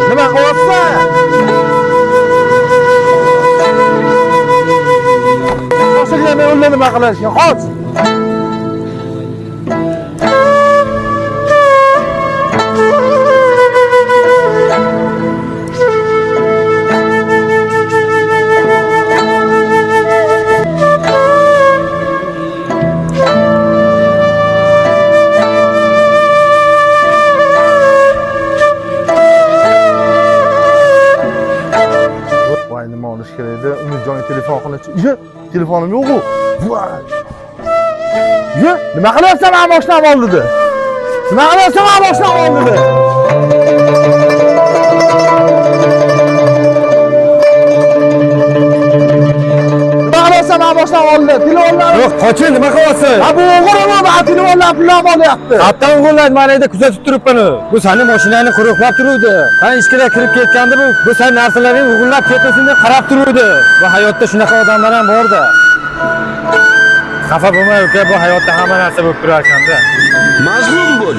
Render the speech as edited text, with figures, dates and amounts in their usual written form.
Nima qilyapsan? Qo'shilmay ular nima qilishgan? Qoch. Voy nima olish kerak edi? Umidjonga telefon qilib. Ye, telefonim yo'q-ku. Voy. Ye, nima qilyapsan mana mashinam oldida? Nima qilyapsan mana mashinam oldida? Nima qilyapsan mana mashinam oldida? Telefonlar Yo'q, qoching, nima qilyapsan? Ha bu o'g'irmi? Mana telefonlar pullarni olyapti. Hattan o'g'irlar, mana yerda kuzatib turibman. Bu seni mashinangni quruqlab turuvdi. Ha, ishga kirib ketganda bu seni narsalaring o'g'irlab ketmasin deb qarab turuvdi. Bu hayotda shunaqa odamlar ham bor-da. Xafa bo'lmay, uka, bu hayotda hamma narsa bo'lib turar ekanda. Mazlum bo'l.